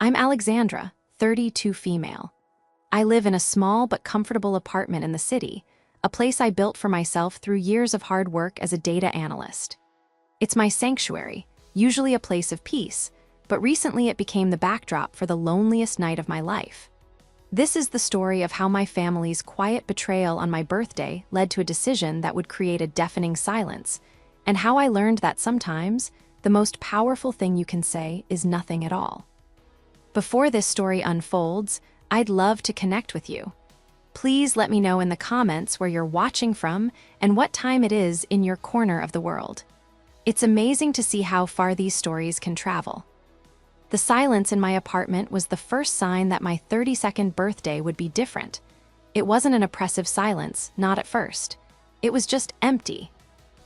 I'm Alexandra, 32 female. I live in a small but comfortable apartment in the city, a place I built for myself through years of hard work as a data analyst. It's my sanctuary, usually a place of peace, but recently it became the backdrop for the loneliest night of my life. This is the story of how my family's quiet betrayal on my birthday led to a decision that would create a deafening silence, and how I learned that sometimes the most powerful thing you can say is nothing at all. Before this story unfolds, I'd love to connect with you. Please let me know in the comments where you're watching from and what time it is in your corner of the world. It's amazing to see how far these stories can travel. The silence in my apartment was the first sign that my 32nd birthday would be different. It wasn't an oppressive silence, not at first. It was just empty.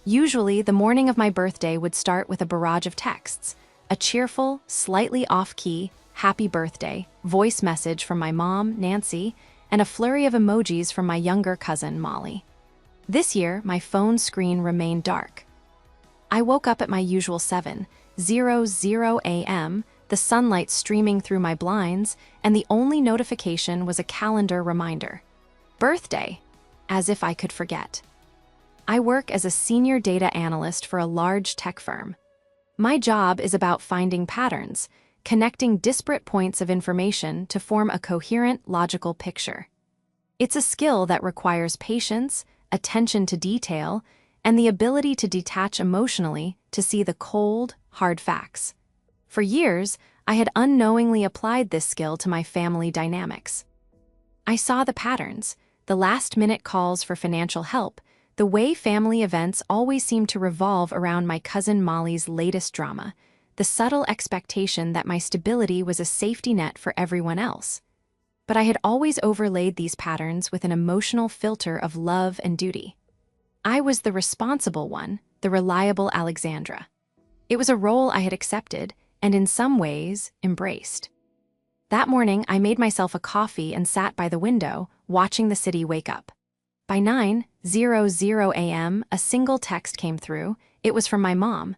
Usually, the morning of my birthday would start with a barrage of texts, a cheerful, slightly off-key, happy birthday, voice message from my mom, Nancy, and a flurry of emojis from my younger cousin, Molly. This year, my phone screen remained dark. I woke up at my usual 7:00 a.m., the sunlight streaming through my blinds, and the only notification was a calendar reminder. Birthday, as if I could forget. I work as a senior data analyst for a large tech firm. My job is about finding patterns, connecting disparate points of information to form a coherent, logical picture. It's a skill that requires patience, attention to detail, and the ability to detach emotionally to see the cold, hard facts. For years, I had unknowingly applied this skill to my family dynamics. I saw the patterns, the last-minute calls for financial help, the way family events always seemed to revolve around my cousin Molly's latest drama, the subtle expectation that my stability was a safety net for everyone else. But I had always overlaid these patterns with an emotional filter of love and duty. I was the responsible one, the reliable Alexandra. It was a role I had accepted, and in some ways, embraced. That morning, I made myself a coffee and sat by the window, watching the city wake up. By 9:00 a.m., a single text came through. It was from my mom.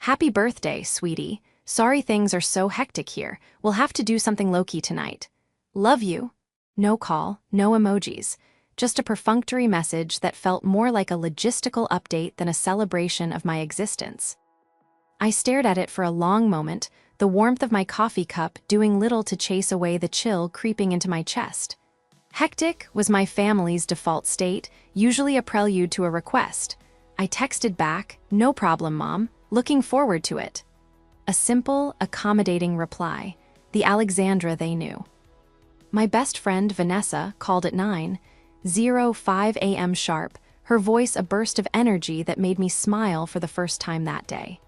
"Happy birthday, sweetie. Sorry things are so hectic here. We'll have to do something low-key tonight. Love you." No call, no emojis. Just a perfunctory message that felt more like a logistical update than a celebration of my existence. I stared at it for a long moment, the warmth of my coffee cup doing little to chase away the chill creeping into my chest. Hectic was my family's default state, usually a prelude to a request. I texted back, "No problem, Mom. Looking forward to it." A simple, accommodating reply, the Alexandra they knew. My best friend, Vanessa, called at 9:05 a.m. sharp, her voice a burst of energy that made me smile for the first time that day.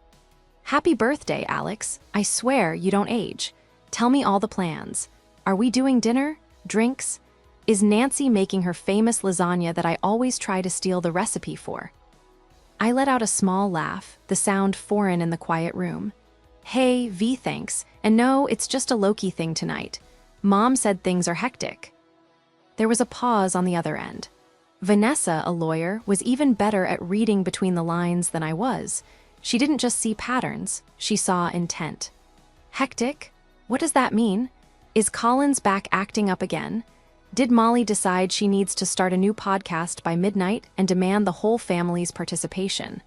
"Happy birthday, Alex. I swear you don't age. Tell me all the plans. Are we doing dinner? Drinks? Is Nancy making her famous lasagna that I always try to steal the recipe for?" I let out a small laugh, the sound foreign in the quiet room. "Hey, V, thanks. And no, it's just a low-key thing tonight. Mom said things are hectic." There was a pause on the other end. Vanessa, a lawyer, was even better at reading between the lines than I was. She didn't just see patterns, she saw intent. Hectic? What does that mean? Is Collins back acting up again? Did Molly decide she needs to start a new podcast by midnight and demand the whole family's participation?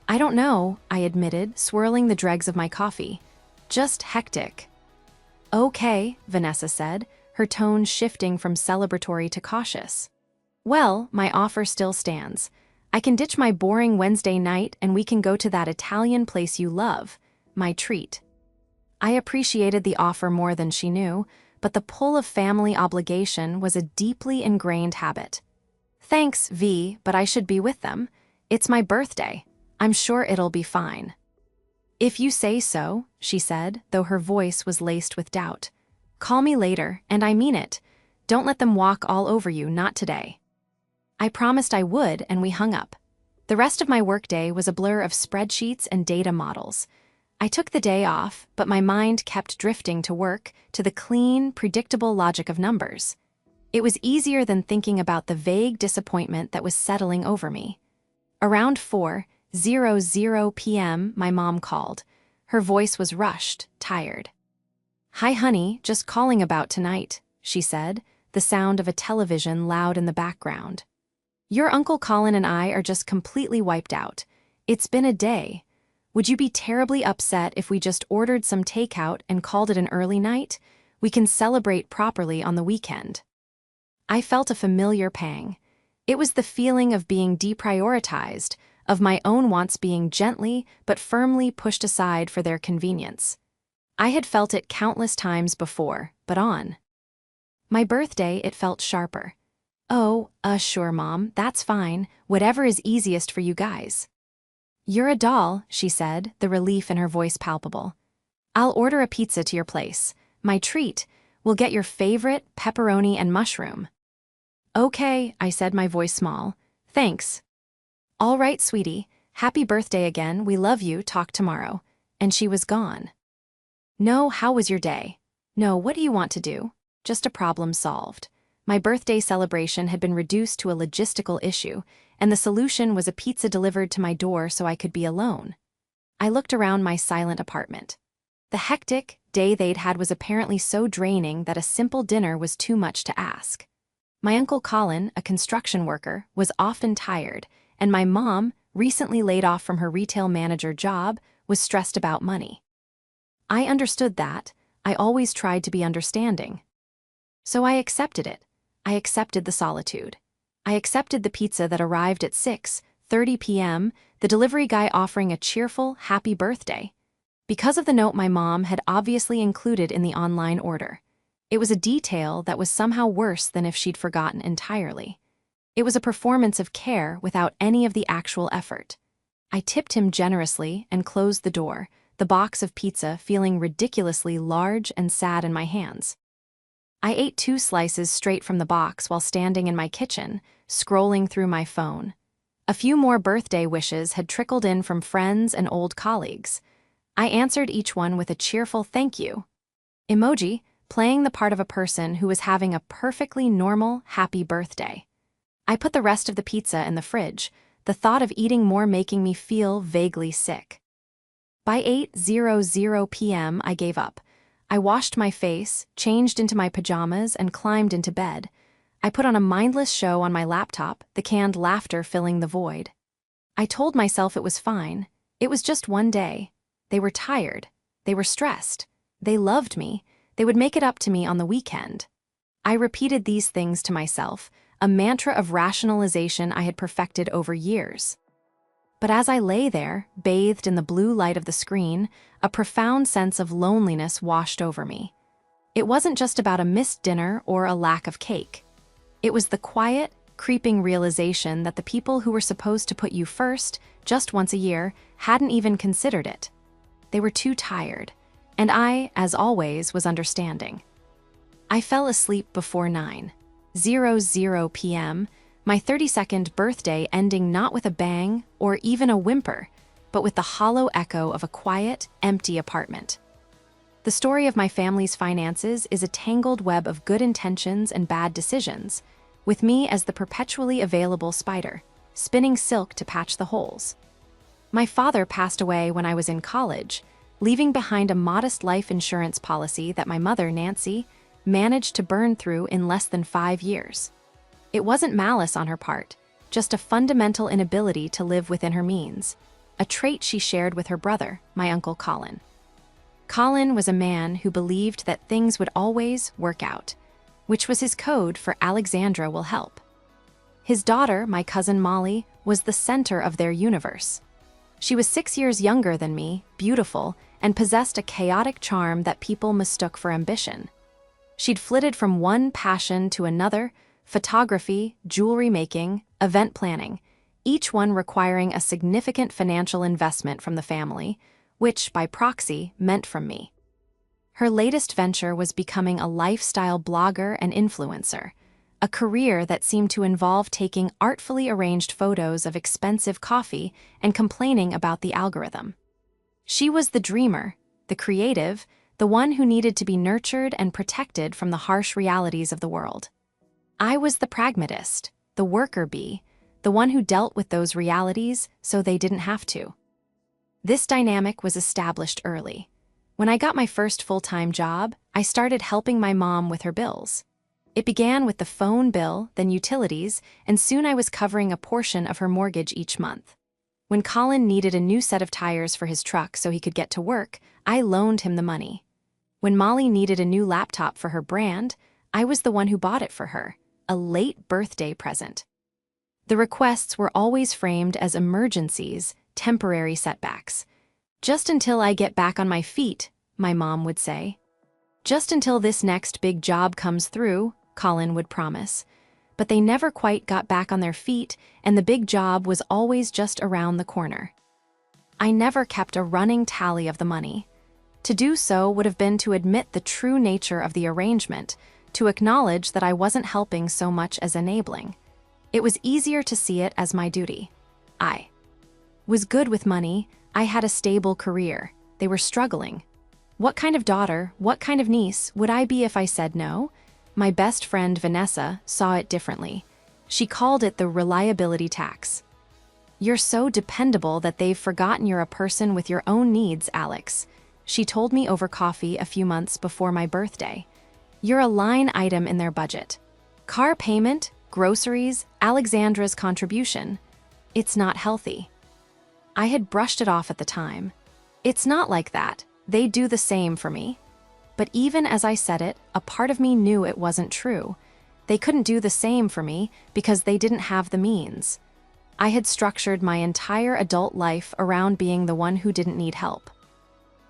"I don't know," I admitted, swirling the dregs of my coffee. "Just hectic." "Okay," Vanessa said, her tone shifting from celebratory to cautious. "Well, my offer still stands. I can ditch my boring Wednesday night and we can go to that Italian place you love, my treat." I appreciated the offer more than she knew, but the pull of family obligation was a deeply ingrained habit. "Thanks, V, but I should be with them. It's my birthday. I'm sure it'll be fine." "If you say so," she said, though her voice was laced with doubt. "Call me later, and I mean it. Don't let them walk all over you, not today." I promised I would, and we hung up. The rest of my workday was a blur of spreadsheets and data models. I took the day off, but my mind kept drifting to work, to the clean, predictable logic of numbers. It was easier than thinking about the vague disappointment that was settling over me. Around 4:00 p.m., my mom called. Her voice was rushed, tired. "Hi, honey, just calling about tonight," she said, the sound of a television loud in the background. "Your Uncle Colin and I are just completely wiped out. It's been a day. Would you be terribly upset if we just ordered some takeout and called it an early night? We can celebrate properly on the weekend." I felt a familiar pang. It was the feeling of being deprioritized, of my own wants being gently but firmly pushed aside for their convenience. I had felt it countless times before, but on my birthday it felt sharper. "Oh, sure, Mom, that's fine, whatever is easiest for you guys." "You're a doll," she said, the relief in her voice palpable. "I'll order a pizza to your place. My treat. We'll get your favorite pepperoni and mushroom." "Okay," I said, my voice small. "Thanks." "All right, sweetie. Happy birthday again. We love you. Talk tomorrow." And she was gone. No, how was your day? No, what do you want to do? Just a problem solved. My birthday celebration had been reduced to a logistical issue, and the solution was a pizza delivered to my door so I could be alone. I looked around my silent apartment. The hectic day they'd had was apparently so draining that a simple dinner was too much to ask. My Uncle Colin, a construction worker, was often tired, and my mom, recently laid off from her retail manager job, was stressed about money. I understood that. I always tried to be understanding. So I accepted it. I accepted the solitude. I accepted the pizza that arrived at 6:30 p.m., the delivery guy offering a cheerful, happy birthday. Because of the note my mom had obviously included in the online order. It was a detail that was somehow worse than if she'd forgotten entirely. It was a performance of care without any of the actual effort. I tipped him generously and closed the door, the box of pizza feeling ridiculously large and sad in my hands. I ate 2 slices straight from the box while standing in my kitchen, scrolling through my phone. A few more birthday wishes had trickled in from friends and old colleagues. I answered each one with a cheerful thank you emoji, playing the part of a person who was having a perfectly normal, happy birthday. I put the rest of the pizza in the fridge, the thought of eating more making me feel vaguely sick. By 8:00 p.m., I gave up. I washed my face, changed into my pajamas, and climbed into bed. I put on a mindless show on my laptop, the canned laughter filling the void. I told myself it was fine. It was just one day. They were tired. They were stressed. They loved me. They would make it up to me on the weekend. I repeated these things to myself, a mantra of rationalization I had perfected over years. But as I lay there, bathed in the blue light of the screen, a profound sense of loneliness washed over me. It wasn't just about a missed dinner or a lack of cake. It was the quiet, creeping realization that the people who were supposed to put you first, just once a year, hadn't even considered it. They were too tired, and I, as always, was understanding. I fell asleep before 9:00 p.m., my 32nd birthday ending not with a bang or even a whimper, but with the hollow echo of a quiet, empty apartment. The story of my family's finances is a tangled web of good intentions and bad decisions, with me as the perpetually available spider, spinning silk to patch the holes. My father passed away when I was in college, leaving behind a modest life insurance policy that my mother, Nancy, managed to burn through in less than 5 years. It wasn't malice on her part, just a fundamental inability to live within her means, a trait she shared with her brother, my Uncle Colin. Colin was a man who believed that things would always work out, which was his code for Alexandra will help. His daughter, my cousin Molly, was the center of their universe. She was 6 years younger than me, beautiful, and possessed a chaotic charm that people mistook for ambition. She'd flitted from one passion to another, photography, jewelry making, event planning, each one requiring a significant financial investment from the family, which, by proxy, meant from me. Her latest venture was becoming a lifestyle blogger and influencer, a career that seemed to involve taking artfully arranged photos of expensive coffee and complaining about the algorithm. She was the dreamer, the creative, the one who needed to be nurtured and protected from the harsh realities of the world. I was the pragmatist, the worker bee, the one who dealt with those realities so they didn't have to. This dynamic was established early. When I got my first full-time job, I started helping my mom with her bills. It began with the phone bill, then utilities, and soon I was covering a portion of her mortgage each month. When Colin needed a new set of tires for his truck so he could get to work, I loaned him the money. When Molly needed a new laptop for her brand, I was the one who bought it for her, a late birthday present. The requests were always framed as emergencies, temporary setbacks. "Just until I get back on my feet," my mom would say. "Just until this next big job comes through," Colin would promise. But they never quite got back on their feet, and the big job was always just around the corner. I never kept a running tally of the money. To do so would have been to admit the true nature of the arrangement, to acknowledge that I wasn't helping so much as enabling. It was easier to see it as my duty. I was good with money. I had a stable career. They were struggling. What kind of daughter, what kind of niece would I be if I said no? My best friend Vanessa saw it differently. She called it the reliability tax. "You're so dependable that they've forgotten you're a person with your own needs, Alex," she told me over coffee a few months before my birthday. "You're a line item in their budget. Car payment, groceries, Alexandra's contribution. It's not healthy." I had brushed it off at the time. "It's not like that. They do the same for me." But even as I said it, a part of me knew it wasn't true. They couldn't do the same for me because they didn't have the means. I had structured my entire adult life around being the one who didn't need help.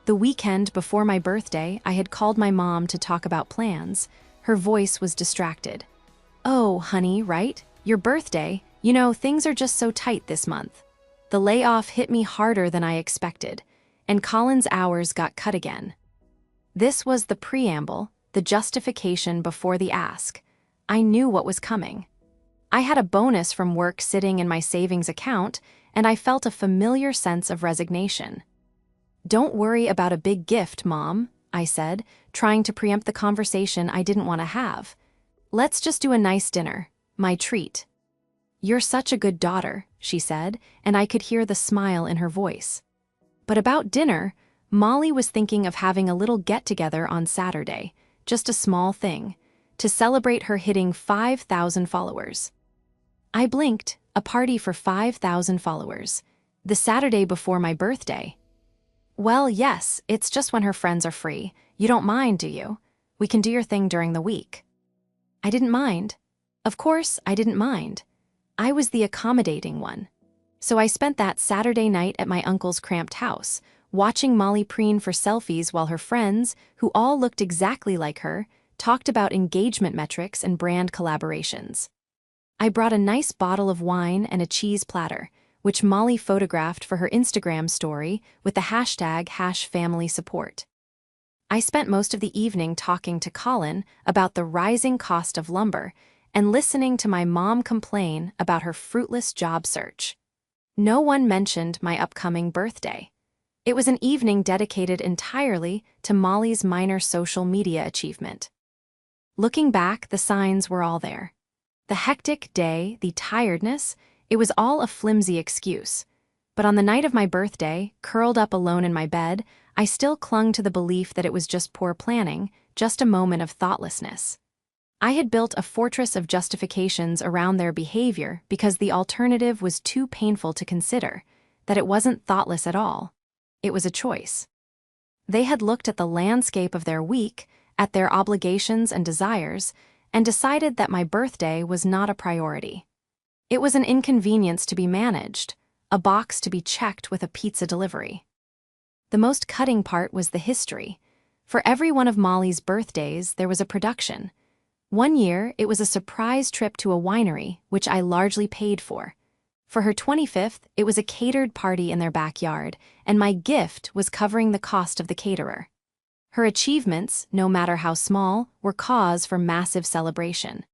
The weekend before my birthday, I had called my mom to talk about plans. Her voice was distracted. "Oh, honey, right? Your birthday. You know, things are just so tight this month." The layoff hit me harder than I expected, and Colin's hours got cut again. This was the preamble, the justification before the ask. I knew what was coming. I had a bonus from work sitting in my savings account, and I felt a familiar sense of resignation. "Don't worry about a big gift, Mom," I said, trying to preempt the conversation I didn't want to have. "Let's just do a nice dinner, my treat." "You're such a good daughter," she said, and I could hear the smile in her voice. But about dinner, Molly was thinking of having a little get-together on Saturday, just a small thing, to celebrate her hitting 5,000 followers. I blinked. A party for 5,000 followers. The Saturday before my birthday. "Well, yes, it's just when her friends are free. You don't mind, do you? We can do your thing during the week." I didn't mind. Of course, I didn't mind. I was the accommodating one. So I spent that Saturday night at my uncle's cramped house, watching Molly preen for selfies while her friends, who all looked exactly like her, talked about engagement metrics and brand collaborations. I brought a nice bottle of wine and a cheese platter, which Molly photographed for her Instagram story with the hashtag #FamilySupport. I spent most of the evening talking to Colin about the rising cost of lumber and listening to my mom complain about her fruitless job search. No one mentioned my upcoming birthday. It was an evening dedicated entirely to Molly's minor social media achievement. Looking back, the signs were all there. The hectic day, the tiredness, it was all a flimsy excuse. But on the night of my birthday, curled up alone in my bed, I still clung to the belief that it was just poor planning, just a moment of thoughtlessness. I had built a fortress of justifications around their behavior because the alternative was too painful to consider, that it wasn't thoughtless at all. It was a choice. They had looked at the landscape of their week, at their obligations and desires, and decided that my birthday was not a priority. It was an inconvenience to be managed, a box to be checked with a pizza delivery. The most cutting part was the history. For every one of Molly's birthdays, there was a production. One year, it was a surprise trip to a winery, which I largely paid for. For her 25th, it was a catered party in their backyard, and my gift was covering the cost of the caterer. Her achievements, no matter how small, were cause for massive celebration.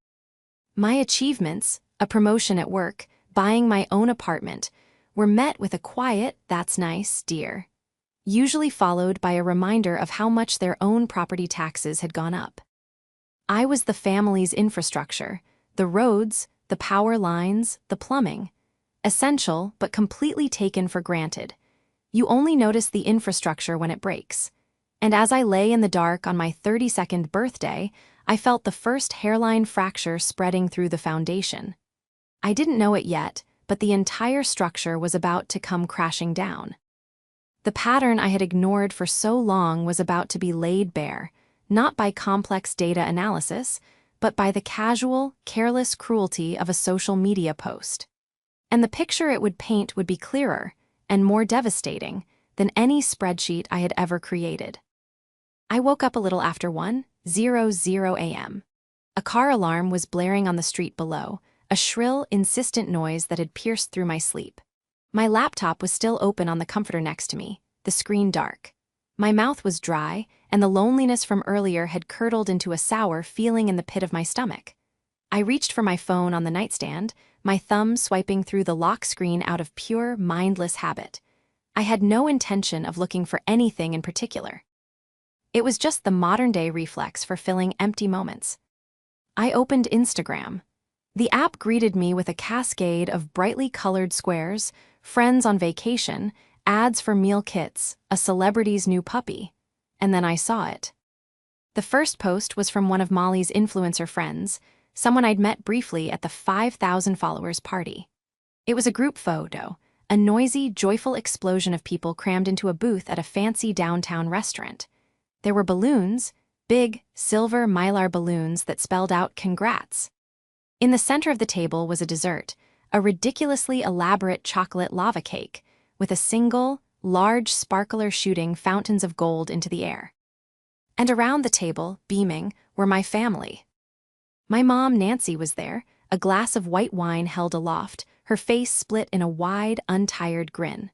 My achievements, a promotion at work, buying my own apartment, were met with a quiet, "That's nice, dear," usually followed by a reminder of how much their own property taxes had gone up. I was the family's infrastructure, the roads, the power lines, the plumbing. Essential, but completely taken for granted. You only notice the infrastructure when it breaks. And as I lay in the dark on my 32nd birthday, I felt the first hairline fracture spreading through the foundation. I didn't know it yet, but the entire structure was about to come crashing down. The pattern I had ignored for so long was about to be laid bare, not by complex data analysis, but by the casual, careless cruelty of a social media post. And the picture it would paint would be clearer and more devastating than any spreadsheet I had ever created. I woke up a little after 1:00 a.m. A car alarm was blaring on the street below, a shrill, insistent noise that had pierced through my sleep. My laptop was still open on the comforter next to me, the screen dark. My mouth was dry, and the loneliness from earlier had curdled into a sour feeling in the pit of my stomach. I reached for my phone on the nightstand, my thumb swiping through the lock screen out of pure, mindless habit. I had no intention of looking for anything in particular. It was just the modern-day reflex for filling empty moments. I opened Instagram. The app greeted me with a cascade of brightly colored squares, friends on vacation, ads for meal kits, a celebrity's new puppy. And then I saw it. The first post was from one of Molly's influencer friends, someone I'd met briefly at the 5,000 followers party. It was a group photo, a noisy, joyful explosion of people crammed into a booth at a fancy downtown restaurant. There were balloons, big, silver mylar balloons that spelled out "Congrats." In the center of the table was a dessert, a ridiculously elaborate chocolate lava cake, with a single, large sparkler shooting fountains of gold into the air. And around the table, beaming, were my family. My mom, Nancy, was there, a glass of white wine held aloft, her face split in a wide, untired grin.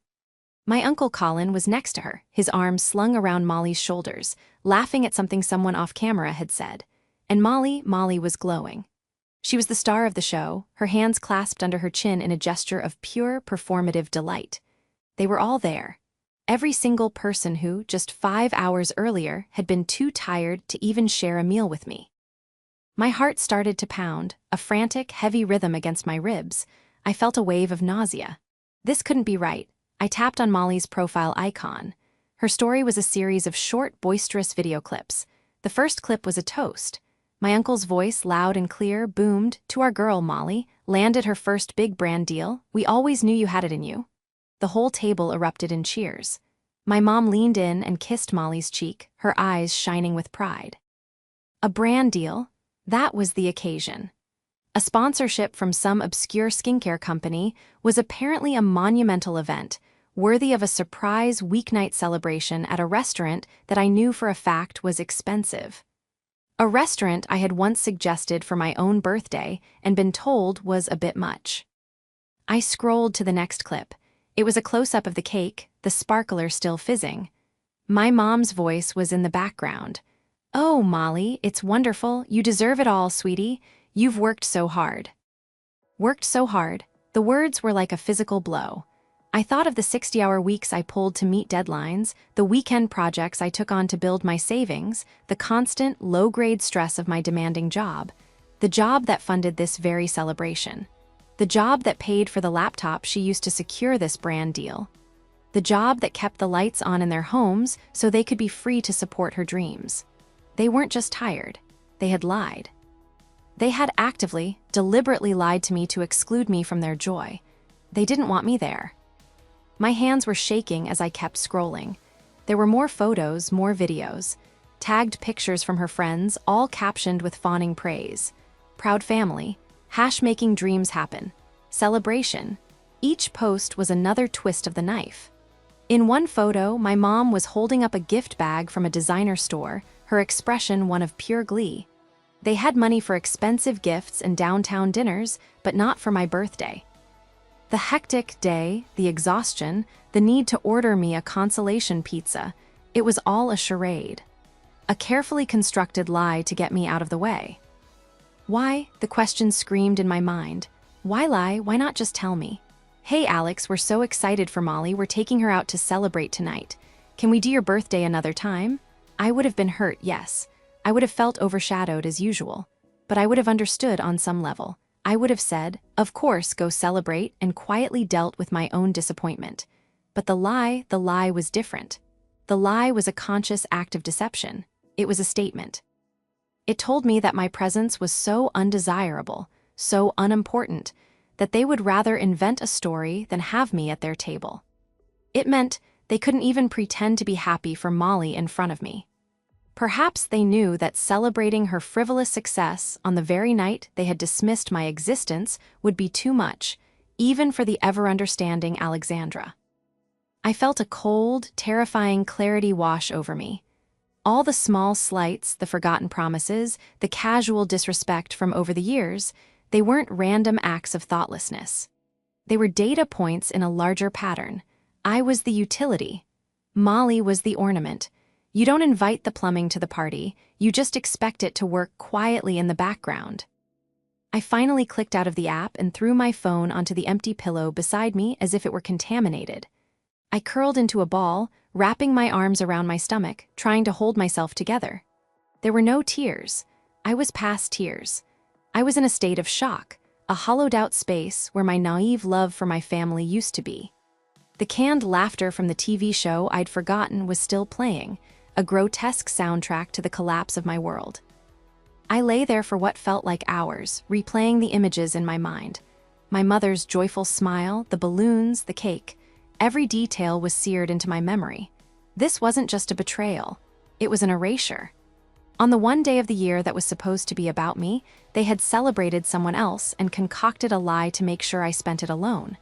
My Uncle Colin was next to her, his arms slung around Molly's shoulders, laughing at something someone off camera had said. And Molly was glowing. She was the star of the show, her hands clasped under her chin in a gesture of pure, performative delight. They were all there. Every single person who, just 5 hours earlier, had been too tired to even share a meal with me. My heart started to pound, a frantic, heavy rhythm against my ribs. I felt a wave of nausea. This couldn't be right. I tapped on Molly's profile icon. Her story was a series of short, boisterous video clips. The first clip was a toast. My uncle's voice, loud and clear, boomed, "To our girl, Molly, landed her first big brand deal. We always knew you had it in you." The whole table erupted in cheers. My mom leaned in and kissed Molly's cheek, her eyes shining with pride. A brand deal? That was the occasion. A sponsorship from some obscure skincare company was apparently a monumental event, worthy of a surprise weeknight celebration at a restaurant that I knew for a fact was expensive. A restaurant I had once suggested for my own birthday and been told was a bit much. I scrolled to the next clip. It was a close-up of the cake, the sparkler still fizzing. My mom's voice was in the background. "Oh, Molly, it's wonderful. You deserve it all, sweetie. You've worked so hard." Worked so hard. The words were like a physical blow. I thought of the 60-hour weeks I pulled to meet deadlines, the weekend projects I took on to build my savings, the constant, low-grade stress of my demanding job. The job that funded this very celebration. The job that paid for the laptop she used to secure this brand deal. The job that kept the lights on in their homes so they could be free to support her dreams. They weren't just tired. They had lied. They had actively, deliberately lied to me to exclude me from their joy. They didn't want me there. My hands were shaking as I kept scrolling. There were more photos, more videos, tagged pictures from her friends, all captioned with fawning praise. Proud family, making dreams happen, celebration. Each post was another twist of the knife. In one photo, my mom was holding up a gift bag from a designer store, her expression one of pure glee. They had money for expensive gifts and downtown dinners, but not for my birthday. The hectic day, the exhaustion, the need to order me a consolation pizza, it was all a charade. A carefully constructed lie to get me out of the way. Why? The question screamed in my mind. Why lie? Why not just tell me? "Hey Alex, we're so excited for Molly, we're taking her out to celebrate tonight. Can we do your birthday another time?" I would have been hurt, yes. I would have felt overshadowed as usual. But I would have understood on some level. I would have said, "Of course, go celebrate," and quietly dealt with my own disappointment. But the lie was different. The lie was a conscious act of deception. It was a statement. It told me that my presence was so undesirable, so unimportant, that they would rather invent a story than have me at their table. It meant they couldn't even pretend to be happy for Molly in front of me. Perhaps they knew that celebrating her frivolous success on the very night they had dismissed my existence would be too much, even for the ever-understanding Alexandra. I felt a cold, terrifying clarity wash over me. All the small slights, the forgotten promises, the casual disrespect from over the years, they weren't random acts of thoughtlessness. They were data points in a larger pattern. I was the utility. Molly was the ornament. You don't invite the plumbing to the party, you just expect it to work quietly in the background. I finally clicked out of the app and threw my phone onto the empty pillow beside me as if it were contaminated. I curled into a ball, wrapping my arms around my stomach, trying to hold myself together. There were no tears. I was past tears. I was in a state of shock, a hollowed-out space where my naive love for my family used to be. The canned laughter from the TV show I'd forgotten was still playing, a grotesque soundtrack to the collapse of my world. I lay there for what felt like hours, replaying the images in my mind. My mother's joyful smile, the balloons, the cake. Every detail was seared into my memory. This wasn't just a betrayal. It was an erasure. On the one day of the year that was supposed to be about me, they had celebrated someone else and concocted a lie to make sure I spent it alone.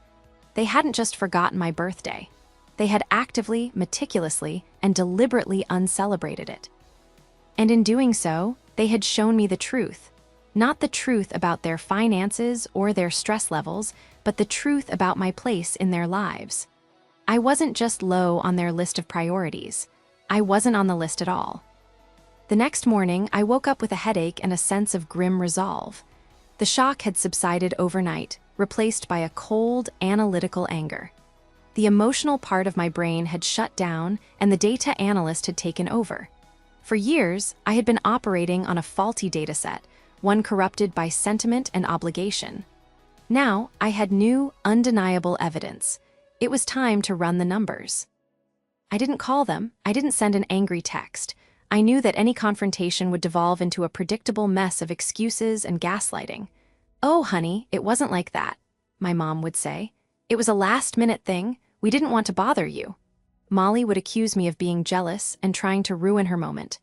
They hadn't just forgotten my birthday. They had actively, meticulously, and deliberately uncelebrated it. And in doing so, they had shown me the truth. Not the truth about their finances or their stress levels, but the truth about my place in their lives. I wasn't just low on their list of priorities. I wasn't on the list at all. The next morning, I woke up with a headache and a sense of grim resolve. The shock had subsided overnight, replaced by a cold, analytical anger. The emotional part of my brain had shut down and the data analyst had taken over. For years, I had been operating on a faulty dataset, one corrupted by sentiment and obligation. Now, I had new, undeniable evidence. It was time to run the numbers. I didn't call them. I didn't send an angry text. I knew that any confrontation would devolve into a predictable mess of excuses and gaslighting. "Oh, honey, it wasn't like that," my mom would say. "It was a last-minute thing. We didn't want to bother you." Molly would accuse me of being jealous and trying to ruin her moment.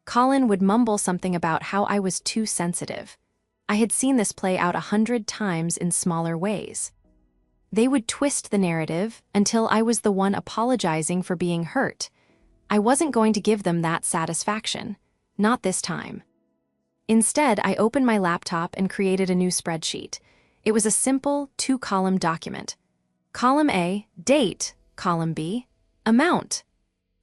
Colin would mumble something about how I was too sensitive. I had seen this play out 100 times in smaller ways. They would twist the narrative until I was the one apologizing for being hurt. I wasn't going to give them that satisfaction. Not this time. Instead, I opened my laptop and created a new spreadsheet. It was a simple 2-column document. Column A, date. Column B, amount.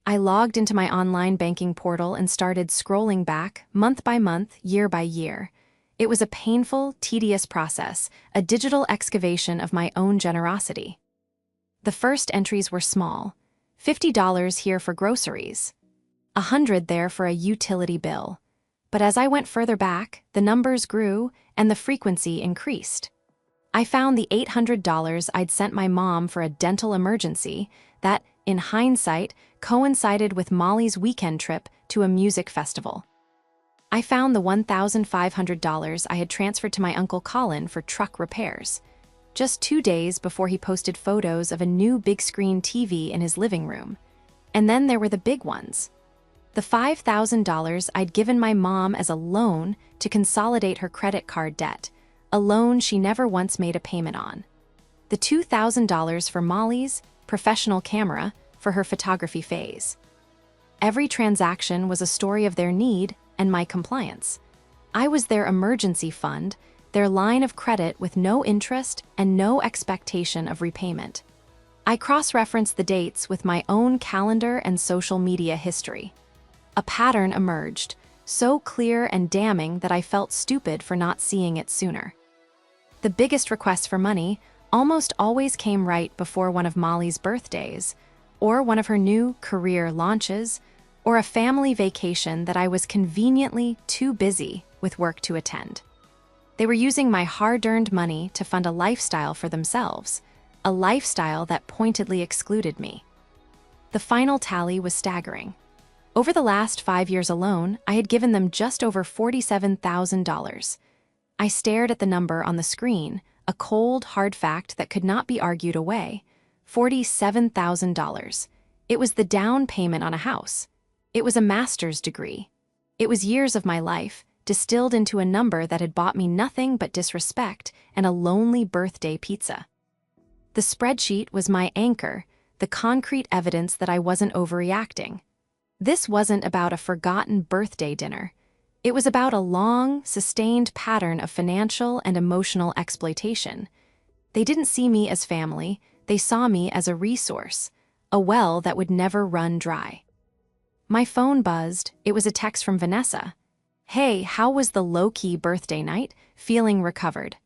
I logged into my online banking portal and started scrolling back, month by month, year by year. It was a painful, tedious process, a digital excavation of my own generosity. The first entries were small. $50 here for groceries. $100 there for a utility bill. But as I went further back, the numbers grew and the frequency increased. I found the $800 I'd sent my mom for a dental emergency that, in hindsight, coincided with Molly's weekend trip to a music festival. I found the $1,500 I had transferred to my Uncle Colin for truck repairs, just 2 days before he posted photos of a new big-screen TV in his living room. And then there were the big ones. The $5,000 I'd given my mom as a loan to consolidate her credit card debt, a loan she never once made a payment on. The $2,000 for Molly's professional camera for her photography phase. Every transaction was a story of their need and my compliance. I was their emergency fund, their line of credit with no interest and no expectation of repayment. I cross-referenced the dates with my own calendar and social media history. A pattern emerged, so clear and damning that I felt stupid for not seeing it sooner. The biggest requests for money almost always came right before one of Molly's birthdays, or one of her new career launches, or a family vacation that I was conveniently too busy with work to attend. They were using my hard-earned money to fund a lifestyle for themselves, a lifestyle that pointedly excluded me. The final tally was staggering. Over the last 5 years alone, I had given them just over $47,000. I stared at the number on the screen, a cold, hard fact that could not be argued away. $47,000. It was the down payment on a house. It was a master's degree. It was years of my life, distilled into a number that had bought me nothing but disrespect and a lonely birthday pizza. The spreadsheet was my anchor, the concrete evidence that I wasn't overreacting. This wasn't about a forgotten birthday dinner. It was about a long, sustained pattern of financial and emotional exploitation. They didn't see me as family, they saw me as a resource, a well that would never run dry. My phone buzzed. It was a text from Vanessa. "Hey, how was the low-key birthday night? Feeling recovered?"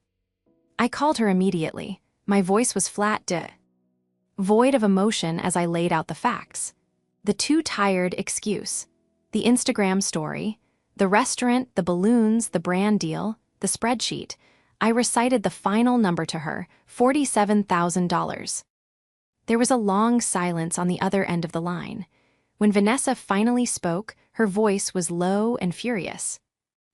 I called her immediately. My voice was flat, void of emotion as I laid out the facts. The too tired excuse. The Instagram story. The restaurant, the balloons, the brand deal, the spreadsheet. I recited the final number to her, $47,000. There was a long silence on the other end of the line. When Vanessa finally spoke, her voice was low and furious.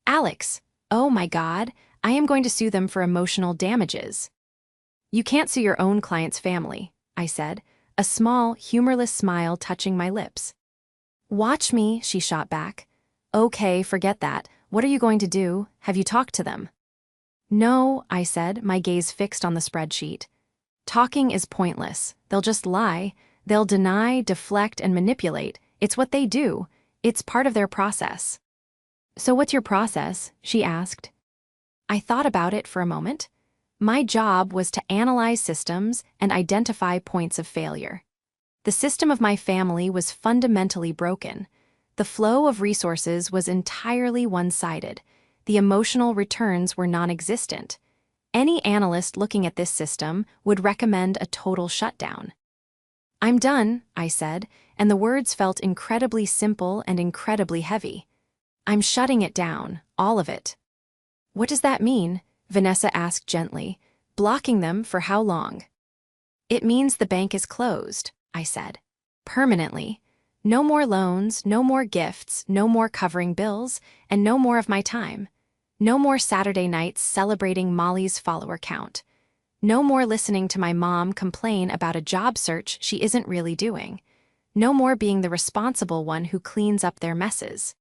"Alex, oh my God, I am going to sue them for emotional damages." "You can't sue your own client's family," I said, a small, humorless smile touching my lips. "Watch me," she shot back. "Okay, forget that. What are you going to do? Have you talked to them?" "No," I said, my gaze fixed on the spreadsheet. "Talking is pointless. They'll just lie. They'll deny, deflect, and manipulate. It's what they do. It's part of their process." "So what's your process?" she asked. I thought about it for a moment. My job was to analyze systems and identify points of failure. The system of my family was fundamentally broken. The flow of resources was entirely one-sided. The emotional returns were non-existent. Any analyst looking at this system would recommend a total shutdown. "I'm done," I said, and the words felt incredibly simple and incredibly heavy. "I'm shutting it down, all of it." "What does that mean?" Vanessa asked gently. "Blocking them for how long?" "It means the bank is closed," I said. "Permanently. No more loans, no more gifts, no more covering bills, and no more of my time. No more Saturday nights celebrating Molly's follower count. No more listening to my mom complain about a job search she isn't really doing. No more being the responsible one who cleans up their messes."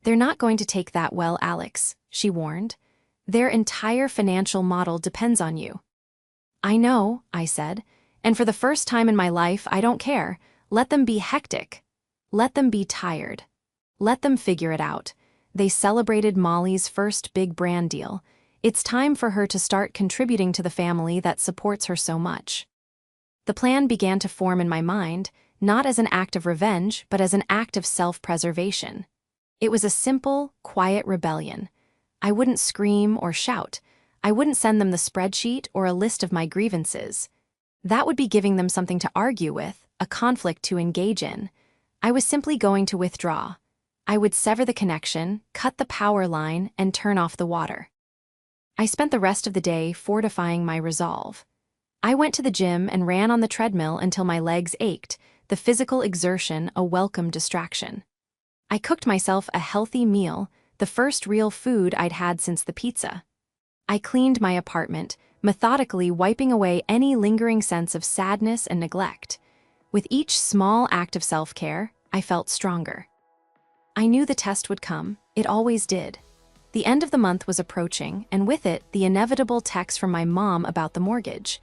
"They're not going to take that well, Alex," she warned. "Their entire financial model depends on you." "I know," I said, "and for the first time in my life, I don't care. Let them be hectic. Let them be tired. Let them figure it out." They celebrated Molly's first big brand deal. It's time for her to start contributing to the family that supports her so much. The plan began to form in my mind, not as an act of revenge, but as an act of self-preservation. It was a simple, quiet rebellion. I wouldn't scream or shout. I wouldn't send them the spreadsheet or a list of my grievances. That would be giving them something to argue with, a conflict to engage in. I was simply going to withdraw. I would sever the connection, cut the power line, and turn off the water. I spent the rest of the day fortifying my resolve. I went to the gym and ran on the treadmill until my legs ached, the physical exertion a welcome distraction. I cooked myself a healthy meal, the first real food I'd had since the pizza. I cleaned my apartment, methodically wiping away any lingering sense of sadness and neglect. With each small act of self-care, I felt stronger. I knew the test would come. It always did. The end of the month was approaching, and with it, the inevitable text from my mom about the mortgage.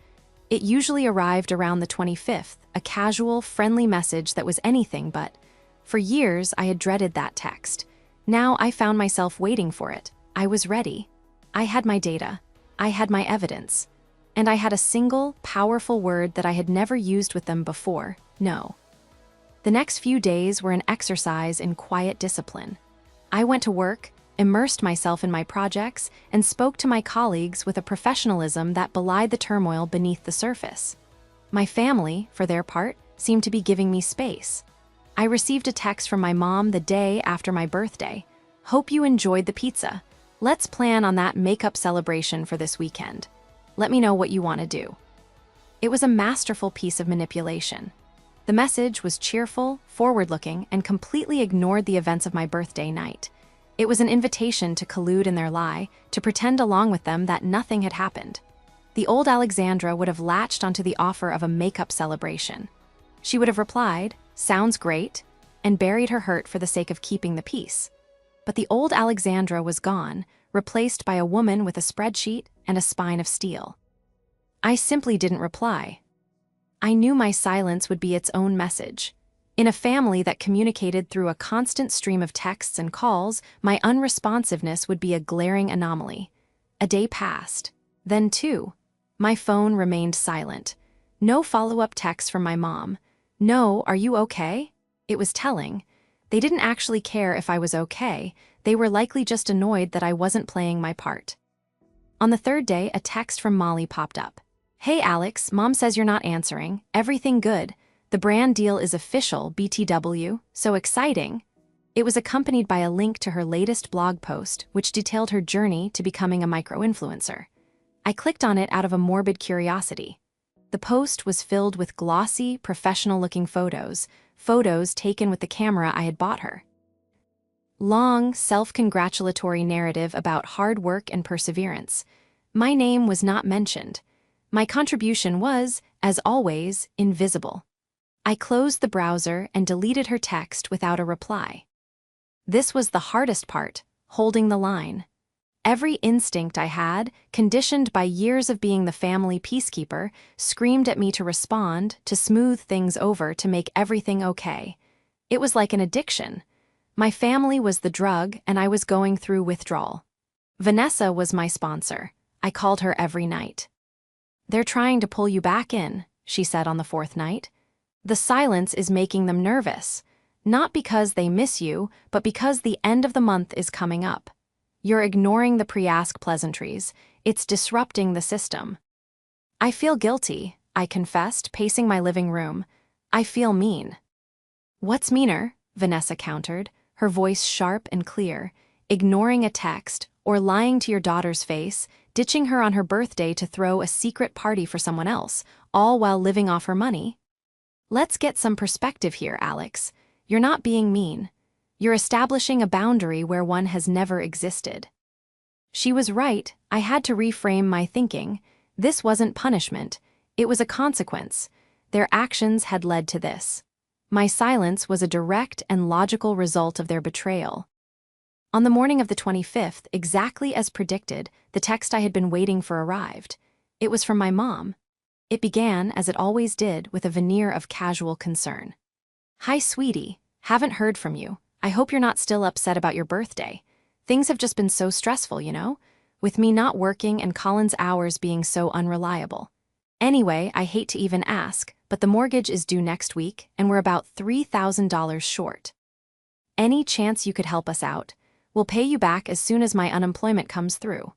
It usually arrived around the 25th, a casual, friendly message that was anything but. For years, I had dreaded that text. Now I found myself waiting for it. I was ready. I had my data. I had my evidence. And I had a single, powerful word that I had never used with them before: no. The next few days were an exercise in quiet discipline. I went to work, immersed myself in my projects, and spoke to my colleagues with a professionalism that belied the turmoil beneath the surface. My family, for their part, seemed to be giving me space. I received a text from my mom the day after my birthday. "Hope you enjoyed the pizza. Let's plan on that makeup celebration for this weekend. Let me know what you want to do." It was a masterful piece of manipulation. The message was cheerful, forward-looking, and completely ignored the events of my birthday night. It was an invitation to collude in their lie, to pretend along with them that nothing had happened. The old Alexandra would have latched onto the offer of a makeup celebration. She would have replied, "Sounds great," and buried her hurt for the sake of keeping the peace. But the old Alexandra was gone, replaced by a woman with a spreadsheet and a spine of steel. I simply didn't reply. I knew my silence would be its own message. In a family that communicated through a constant stream of texts and calls, my unresponsiveness would be a glaring anomaly. A day passed. Then two. My phone remained silent. No follow-up texts from my mom. No, "Are you okay?" It was telling. They didn't actually care if I was okay. They were likely just annoyed that I wasn't playing my part. On the third day, a text from Molly popped up. "Hey Alex, Mom says you're not answering. Everything good? The brand deal is official, BTW. So exciting." It was accompanied by a link to her latest blog post, which detailed her journey to becoming a micro-influencer. I clicked on it out of a morbid curiosity. The post was filled with glossy, professional-looking photos taken with the camera I had bought her. Long, self-congratulatory narrative about hard work and perseverance. My name was not mentioned. My contribution was, as always, invisible. I closed the browser and deleted her text without a reply. This was the hardest part, holding the line. Every instinct I had, conditioned by years of being the family peacekeeper, screamed at me to respond, to smooth things over, to make everything okay. It was like an addiction. My family was the drug, and I was going through withdrawal. Vanessa was my sponsor. I called her every night. "They're trying to pull you back in," she said on the fourth night. "The silence is making them nervous. Not because they miss you, but because the end of the month is coming up. You're ignoring the pre-ask pleasantries. It's disrupting the system." "I feel guilty," I confessed, pacing my living room. "I feel mean." "What's meaner?" Vanessa countered, her voice sharp and clear. "Ignoring a text, or lying to your daughter's face, ditching her on her birthday to throw a secret party for someone else, all while living off her money? Let's get some perspective here, Alex. You're not being mean. You're establishing a boundary where one has never existed." She was right. I had to reframe my thinking. This wasn't punishment. It was a consequence. Their actions had led to this. My silence was a direct and logical result of their betrayal. On the morning of the 25th, exactly as predicted, the text I had been waiting for arrived. It was from my mom. It began, as it always did, with a veneer of casual concern. "Hi, sweetie. Haven't heard from you. I hope you're not still upset about your birthday. Things have just been so stressful, you know, with me not working and Colin's hours being so unreliable. Anyway, I hate to even ask, but the mortgage is due next week, and we're about $3,000 short. Any chance you could help us out? We'll pay you back as soon as my unemployment comes through."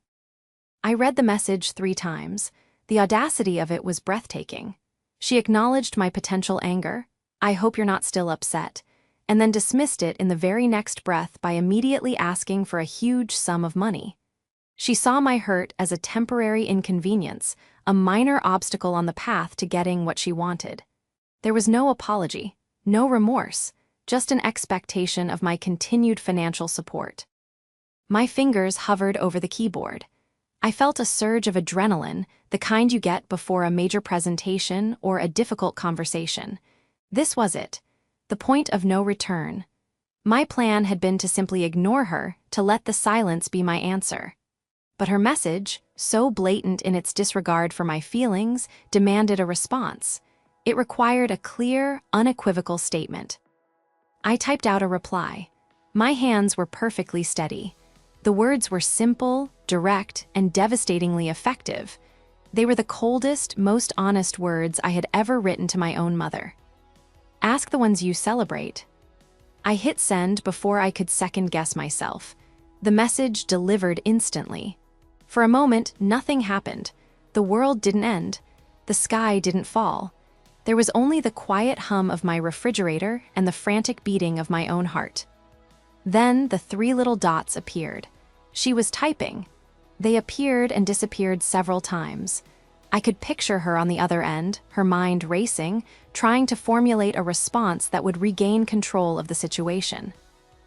I read the message 3 times. The audacity of it was breathtaking. She acknowledged my potential anger, "I hope you're not still upset," and then dismissed it in the very next breath by immediately asking for a huge sum of money. She saw my hurt as a temporary inconvenience, a minor obstacle on the path to getting what she wanted. There was no apology, no remorse, just an expectation of my continued financial support. My fingers hovered over the keyboard. I felt a surge of adrenaline, the kind you get before a major presentation or a difficult conversation. This was it, the point of no return. My plan had been to simply ignore her, to let the silence be my answer. But her message, so blatant in its disregard for my feelings, demanded a response. It required a clear, unequivocal statement. I typed out a reply. My hands were perfectly steady. The words were simple, direct, and devastatingly effective. They were the coldest, most honest words I had ever written to my own mother. "Ask the ones you celebrate." I hit send before I could second-guess myself. The message delivered instantly. For a moment, nothing happened. The world didn't end. The sky didn't fall. There was only the quiet hum of my refrigerator and the frantic beating of my own heart. Then the 3 little dots appeared. She was typing. They appeared and disappeared several times. I could picture her on the other end, her mind racing, trying to formulate a response that would regain control of the situation.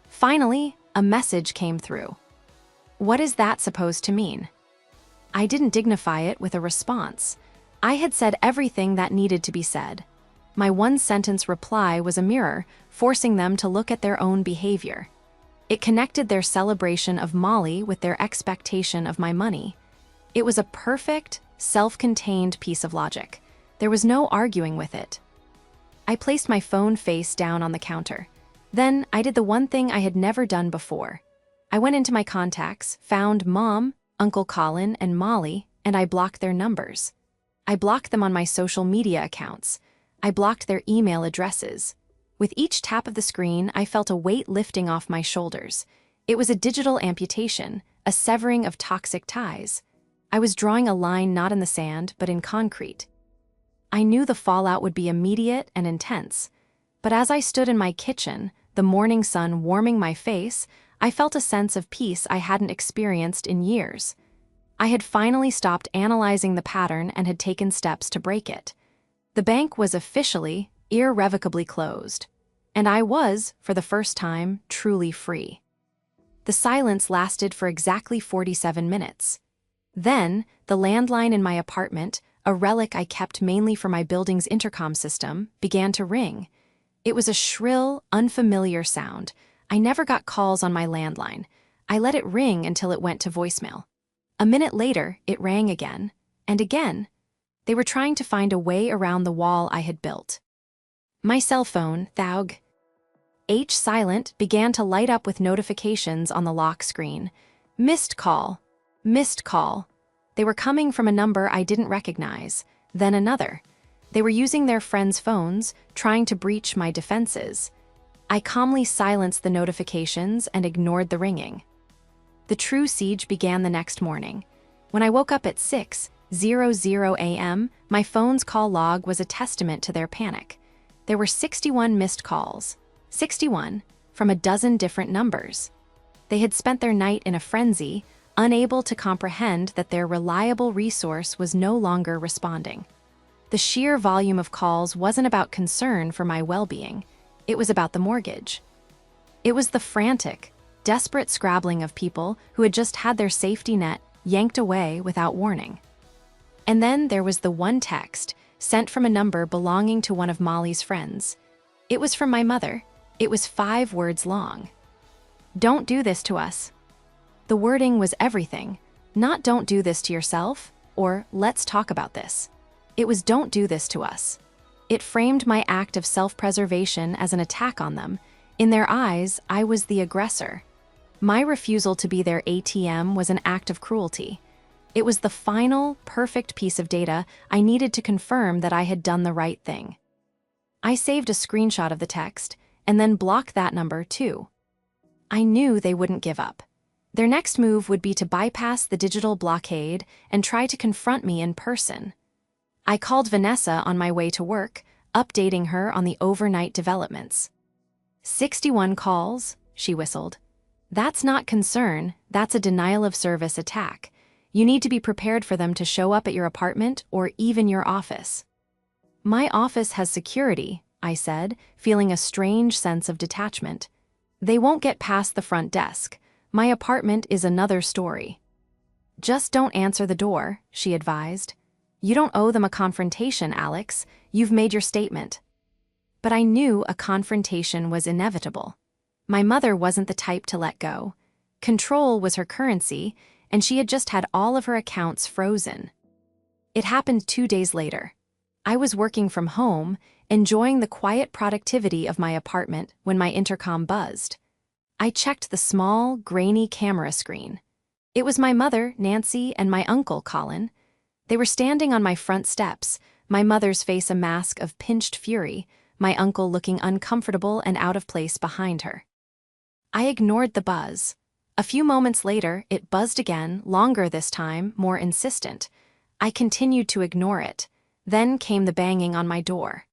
Finally, a message came through. What is that supposed to mean? I didn't dignify it with a response. I had said everything that needed to be said. My one-sentence reply was a mirror, forcing them to look at their own behavior. It connected their celebration of Molly with their expectation of my money. It was a perfect, self-contained piece of logic. There was no arguing with it. I placed my phone face down on the counter. Then I did the one thing I had never done before. I went into my contacts, found Mom, Uncle Colin, and Molly, and I blocked their numbers. I blocked them on my social media accounts. I blocked their email addresses. With each tap of the screen, I felt a weight lifting off my shoulders. It was a digital amputation, a severing of toxic ties. I was drawing a line not in the sand, but in concrete. I knew the fallout would be immediate and intense. But as I stood in my kitchen, the morning sun warming my face, I felt a sense of peace I hadn't experienced in years. I had finally stopped analyzing the pattern and had taken steps to break it. The bank was officially, irrevocably closed. And I was, for the first time, truly free. The silence lasted for exactly 47 minutes. Then, the landline in my apartment, a relic I kept mainly for my building's intercom system, began to ring. It was a shrill, unfamiliar sound. I never got calls on my landline. I let it ring until it went to voicemail. A minute later, it rang again, and again. They were trying to find a way around the wall I had built. My cell phone, Thaug H Silent, began to light up with notifications on the lock screen. Missed call. Missed call. They were coming from a number I didn't recognize, then another. They were using their friends' phones, trying to breach my defenses. I calmly silenced the notifications and ignored the ringing. The true siege began the next morning. When I woke up at 6:00 a.m., my phone's call log was a testament to their panic. There were 61 missed calls. 61, from a dozen different numbers. They had spent their night in a frenzy, unable to comprehend that their reliable resource was no longer responding. The sheer volume of calls wasn't about concern for my well-being. It was about the mortgage. It was the frantic, desperate scrabbling of people who had just had their safety net yanked away without warning. And then there was the one text, sent from a number belonging to one of Molly's friends. It was from my mother. It was 5 words long. Don't do this to us. The wording was everything. Not don't do this to yourself, or let's talk about this. It was don't do this to us. It framed my act of self-preservation as an attack on them. In their eyes, I was the aggressor. My refusal to be their ATM was an act of cruelty. It was the final, perfect piece of data I needed to confirm that I had done the right thing. I saved a screenshot of the text, and then blocked that number too. I knew they wouldn't give up. Their next move would be to bypass the digital blockade and try to confront me in person. I called Vanessa on my way to work, updating her on the overnight developments. 61 calls, she whistled. That's not concern, that's a denial of service attack. You need to be prepared for them to show up at your apartment or even your office. My office has security, I said, feeling a strange sense of detachment. They won't get past the front desk. My apartment is another story. Just don't answer the door, she advised. You don't owe them a confrontation, Alex. You've made your statement. But I knew a confrontation was inevitable. My mother wasn't the type to let go. Control was her currency, and she had just had all of her accounts frozen. It happened 2 days later. I was working from home, enjoying the quiet productivity of my apartment when my intercom buzzed. I checked the small, grainy camera screen. It was my mother, Nancy, and my uncle, Colin. They were standing on my front steps, my mother's face a mask of pinched fury, my uncle looking uncomfortable and out of place behind her. I ignored the buzz. A few moments later, it buzzed again, longer this time, more insistent. I continued to ignore it. Then came the banging on my door.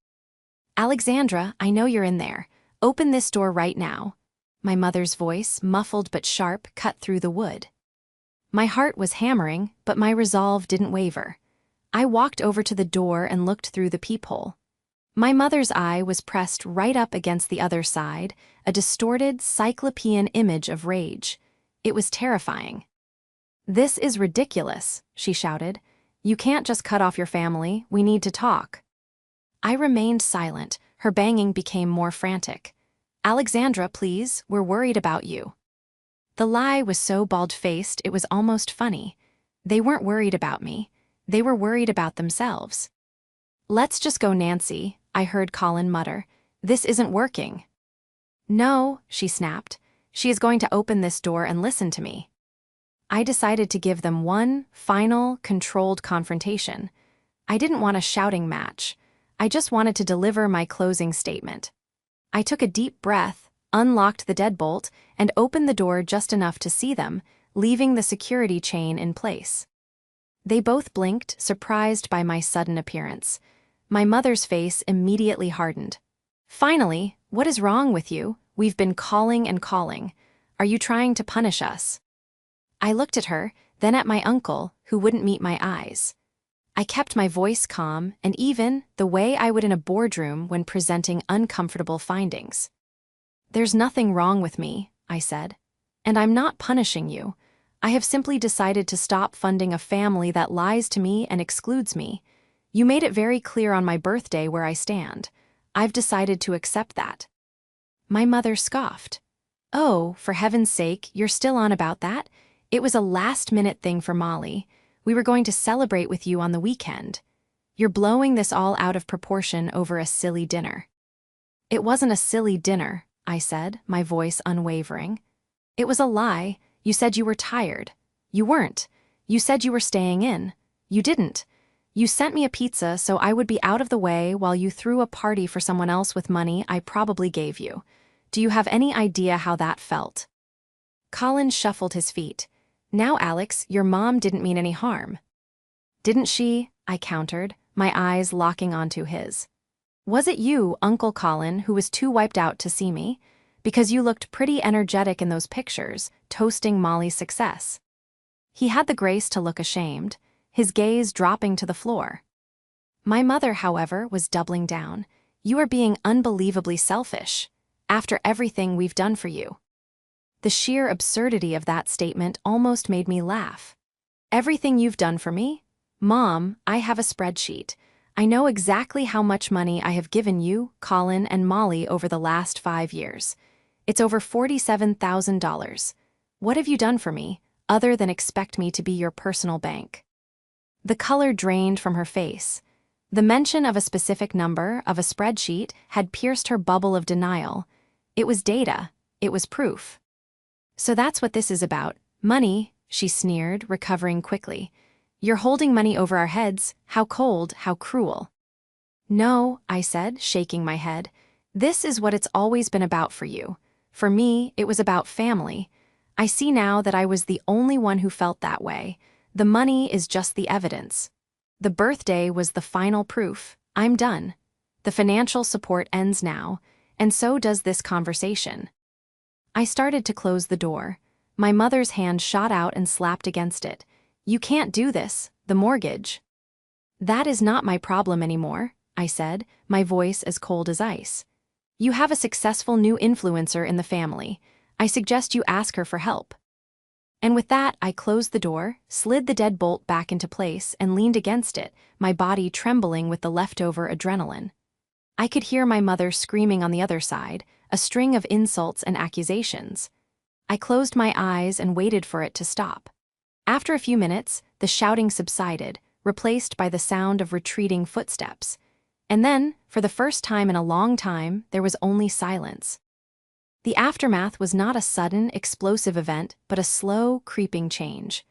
Alexandra, I know you're in there. Open this door right now. My mother's voice, muffled but sharp, cut through the wood. My heart was hammering, but my resolve didn't waver. I walked over to the door and looked through the peephole. My mother's eye was pressed right up against the other side, a distorted, cyclopean image of rage. It was terrifying. "This is ridiculous," she shouted. "You can't just cut off your family, we need to talk." I remained silent, her banging became more frantic. "Alexandra, please, we're worried about you." The lie was so bald-faced it was almost funny. They weren't worried about me. They were worried about themselves. "Let's just go, Nancy," I heard Colin mutter. "This isn't working." "No," she snapped. "She is going to open this door and listen to me." I decided to give them one final, controlled confrontation. I didn't want a shouting match. I just wanted to deliver my closing statement. I took a deep breath, unlocked the deadbolt, and opened the door just enough to see them, leaving the security chain in place. They both blinked, surprised by my sudden appearance. My mother's face immediately hardened. "Finally, what is wrong with you? We've been calling and calling. Are you trying to punish us?" I looked at her, then at my uncle, who wouldn't meet my eyes. I kept my voice calm and even the way I would in a boardroom when presenting uncomfortable findings. "There's nothing wrong with me," I said. "And I'm not punishing you. I have simply decided to stop funding a family that lies to me and excludes me. You made it very clear on my birthday where I stand. I've decided to accept that." My mother scoffed. "Oh, for heaven's sake, you're still on about that? It was a last-minute thing for Molly. We were going to celebrate with you on the weekend. You're blowing this all out of proportion over a silly dinner." "It wasn't a silly dinner," I said, my voice unwavering. "It was a lie. You said you were tired. You weren't. You said you were staying in. You didn't. You sent me a pizza so I would be out of the way while you threw a party for someone else with money I probably gave you. Do you have any idea how that felt?" Colin shuffled his feet. "Now, Alex, your mom didn't mean any harm." "Didn't she?" I countered, my eyes locking onto his. "Was it you, Uncle Colin, who was too wiped out to see me? Because you looked pretty energetic in those pictures, toasting Molly's success." He had the grace to look ashamed, his gaze dropping to the floor. My mother, however, was doubling down. "You are being unbelievably selfish. After everything we've done for you." The sheer absurdity of that statement almost made me laugh. "Everything you've done for me? Mom, I have a spreadsheet. I know exactly how much money I have given you, Colin, and Molly over the last 5 years. It's over $47,000. What have you done for me, other than expect me to be your personal bank?" The color drained from her face. The mention of a specific number, of a spreadsheet, had pierced her bubble of denial. It was data. It was proof. "So that's what this is about. Money," she sneered, recovering quickly. "You're holding money over our heads. How cold, how cruel." "No," I said, shaking my head. "This is what it's always been about for you. For me, it was about family. I see now that I was the only one who felt that way. The money is just the evidence. The birthday was the final proof. I'm done. The financial support ends now, and so does this conversation." I started to close the door. My mother's hand shot out and slapped against it. "You can't do this, the mortgage." "That is not my problem anymore," I said, my voice as cold as ice. "You have a successful new influencer in the family. I suggest you ask her for help." And with that, I closed the door, slid the deadbolt back into place, and leaned against it, my body trembling with the leftover adrenaline. I could hear my mother screaming on the other side, a string of insults and accusations. I closed my eyes and waited for it to stop. After a few minutes, the shouting subsided, replaced by the sound of retreating footsteps. And then, for the first time in a long time, there was only silence. The aftermath was not a sudden, explosive event, but a slow, creeping change.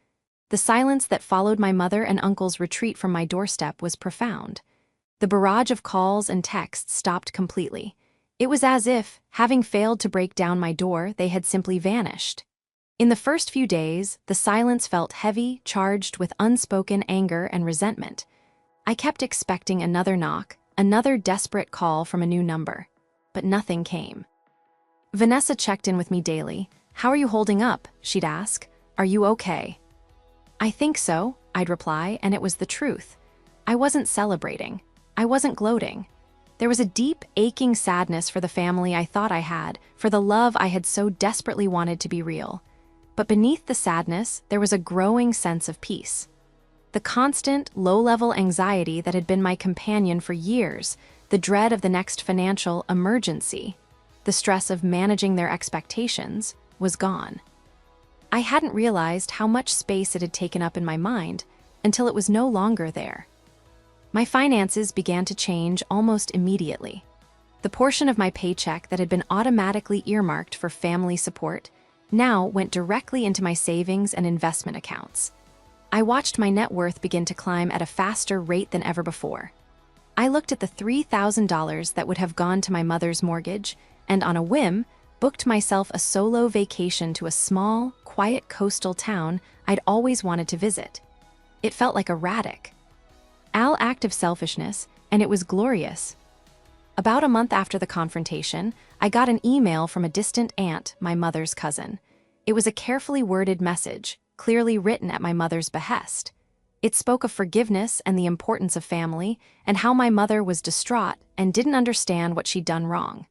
The silence that followed my mother and uncle's retreat from my doorstep was profound. The barrage of calls and texts stopped completely. It was as if, having failed to break down my door, they had simply vanished. In the first few days, the silence felt heavy, charged with unspoken anger and resentment. I kept expecting another knock, another desperate call from a new number. But nothing came. Vanessa checked in with me daily. "How are you holding up?" she'd ask. "Are you okay?" "I think so," I'd reply, and it was the truth. I wasn't celebrating. I wasn't gloating. There was a deep, aching sadness for the family I thought I had, for the love I had so desperately wanted to be real. But beneath the sadness, there was a growing sense of peace. The constant, low-level anxiety that had been my companion for years, the dread of the next financial emergency, the stress of managing their expectations, was gone. I hadn't realized how much space it had taken up in my mind until it was no longer there. My finances began to change almost immediately. The portion of my paycheck that had been automatically earmarked for family support now went directly into my savings and investment accounts. I watched my net worth begin to climb at a faster rate than ever before. I looked at the $3,000 that would have gone to my mother's mortgage and, on a whim, booked myself a solo vacation to a small, quiet coastal town I'd always wanted to visit. It felt like a radical act of selfishness, and it was glorious. About a month after the confrontation, I got an email from a distant aunt, my mother's cousin. It was a carefully worded message, clearly written at my mother's behest. It spoke of forgiveness and the importance of family, and how my mother was distraught and didn't understand what she'd done wrong.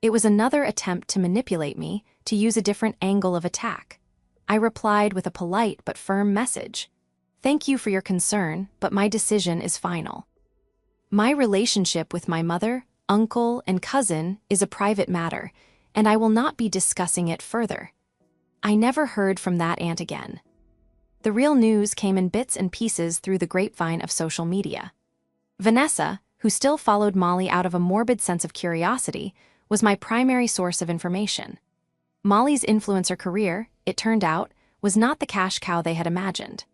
It was another attempt to manipulate me, to use a different angle of attack. I replied with a polite but firm message. "Thank you for your concern, but my decision is final. My relationship with my mother, uncle, and cousin is a private matter, and I will not be discussing it further." I never heard from that aunt again. The real news came in bits and pieces through the grapevine of social media. Vanessa, who still followed Molly out of a morbid sense of curiosity, was my primary source of information. Molly's influencer career, it turned out, was not the cash cow they had imagined.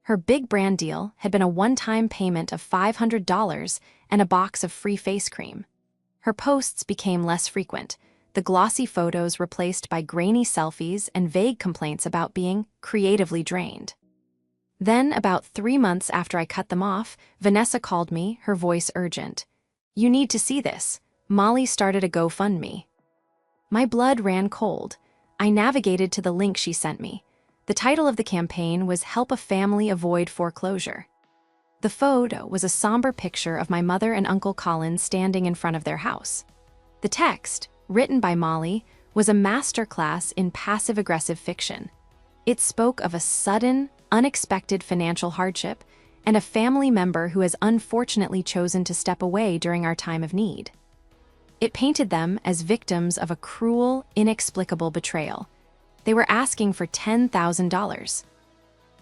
Her big brand deal had been a one-time payment of $500 and a box of free face cream. Her posts became less frequent, the glossy photos replaced by grainy selfies and vague complaints about being creatively drained. Then, about 3 months after I cut them off, Vanessa called me, her voice urgent. "You need to see this. Molly started a GoFundMe." My blood ran cold. I navigated to the link she sent me. The title of the campaign was "Help a Family Avoid Foreclosure." The photo was a somber picture of my mother and Uncle Colin standing in front of their house. The text, written by Molly, was a masterclass in passive-aggressive fiction. It spoke of a sudden, unexpected financial hardship and a family member who has unfortunately chosen to step away during our time of need. It painted them as victims of a cruel, inexplicable betrayal. They were asking for $10,000.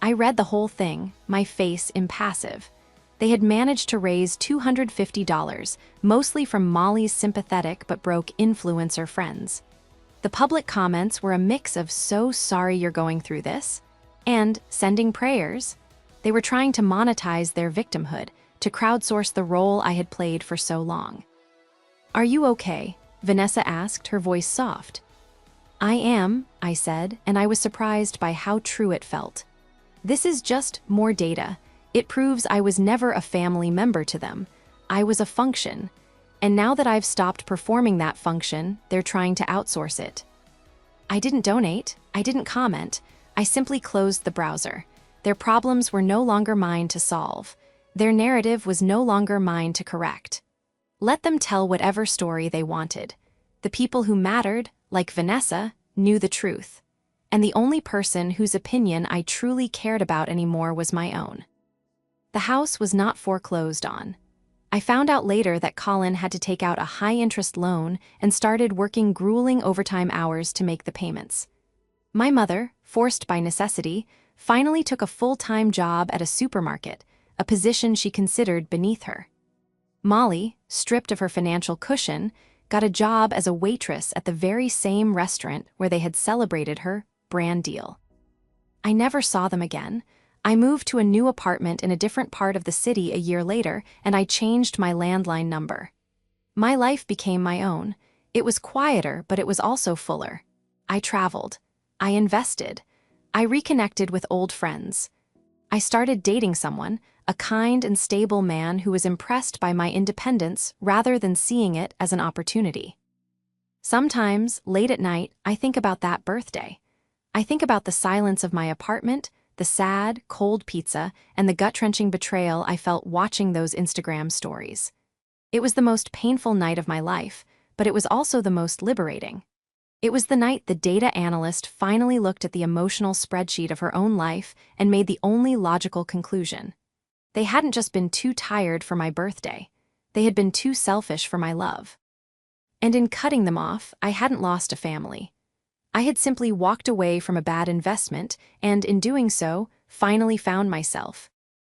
I read the whole thing, my face impassive. They had managed to raise $250, mostly from Molly's sympathetic but broke influencer friends. The public comments were a mix of "so sorry you're going through this" and "sending prayers." They were trying to monetize their victimhood, to crowdsource the role I had played for so long. "Are you okay?" Vanessa asked, her voice soft. "I am," I said, and I was surprised by how true it felt. "This is just more data. It proves I was never a family member to them. I was a function. And now that I've stopped performing that function, they're trying to outsource it." I didn't donate. I didn't comment. I simply closed the browser. Their problems were no longer mine to solve. Their narrative was no longer mine to correct. Let them tell whatever story they wanted. The people who mattered, like Vanessa, knew the truth. And the only person whose opinion I truly cared about anymore was my own. The house was not foreclosed on. I found out later that Colin had to take out a high-interest loan and started working grueling overtime hours to make the payments. My mother, forced by necessity, finally took a full-time job at a supermarket, a position she considered beneath her. Molly, stripped of her financial cushion, got a job as a waitress at the very same restaurant where they had celebrated her brand deal. I never saw them again. I moved to a new apartment in a different part of the city a year later, and I changed my landline number. My life became my own. It was quieter, but it was also fuller. I traveled. I invested. I reconnected with old friends. I started dating someone, a kind and stable man who was impressed by my independence rather than seeing it as an opportunity. Sometimes, late at night, I think about that birthday. I think about the silence of my apartment, the sad, cold pizza, and the gut-wrenching betrayal I felt watching those Instagram stories. It was the most painful night of my life, but it was also the most liberating. It was the night the data analyst finally looked at the emotional spreadsheet of her own life and made the only logical conclusion. They hadn't just been too tired for my birthday. They had been too selfish for my love. And in cutting them off, I hadn't lost a family. I had simply walked away from a bad investment and, in doing so, finally found myself.